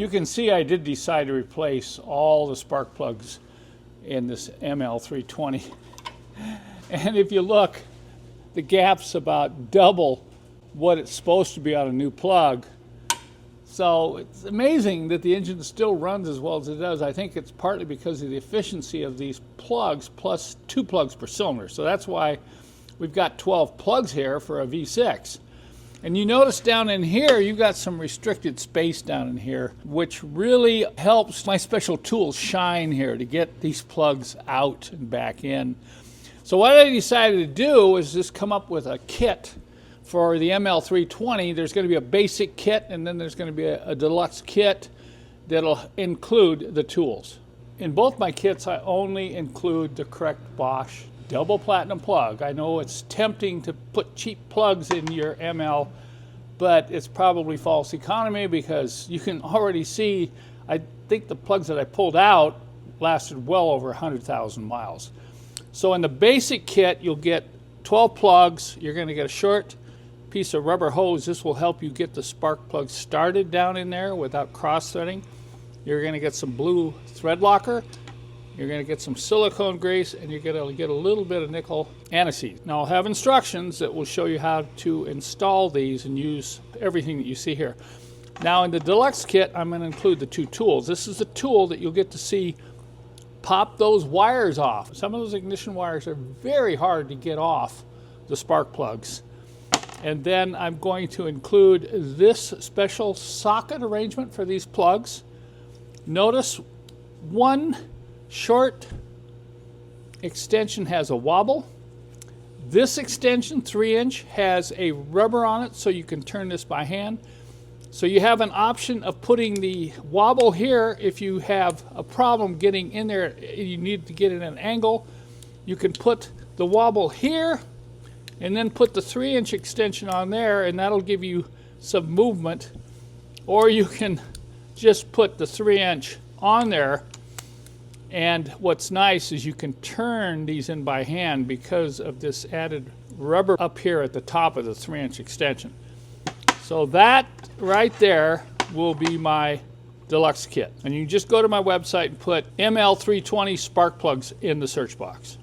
you can see I did decide to replace all the spark plugs in this ML320. And if you look, the gap's about double what it's supposed to be on a new plug. So it's amazing that the engine still runs as well as it does. I think it's partly because of the efficiency of these plugs plus 2 plugs per cylinder. So that's why we've got 12 plugs here for a V6. And you notice down in here, you've got some restricted space down in here, which really helps my special tools shine here to get these plugs out and back in. So what I decided to do is just come up with a kit for the ML320. There's going to be a basic kit, and then there's going to be a deluxe kit that'll include the tools. In both my kits, I only include the correct Bosch double platinum plug. I know it's tempting to put cheap plugs in your ML, but it's probably false economy because you can already see, I think the plugs that I pulled out lasted well over 100,000 miles. So in the basic kit, you'll get 12 plugs. You're going to get a short piece of rubber hose. This will help you get the spark plug started down in there without cross-threading. You're going to get some blue thread locker. You're going to get some silicone grease, and you're going to get a little bit of nickel aniseed. Now I'll have instructions that will show you how to install these and use everything that you see here. Now in the deluxe kit, I'm going to include the 2 tools. This is the tool that you'll get to see pop those wires off. Some of those ignition wires are very hard to get off the spark plugs. And then I'm going to include this special socket arrangement for these plugs. Notice one short extension has a wobble. This extension, 3-inch, has a rubber on it so you can turn this by hand. So you have an option of putting the wobble here if you have a problem getting in there, you need to get in an angle. You can put the wobble here and then put the 3-inch extension on there, and that'll give you some movement. Or you can just put the 3-inch on there, and what's nice is you can turn these in by hand because of this added rubber up here at the top of the 3-inch extension. So that right there will be my deluxe kit. And you just go to my website and put ML320 spark plugs in the search box.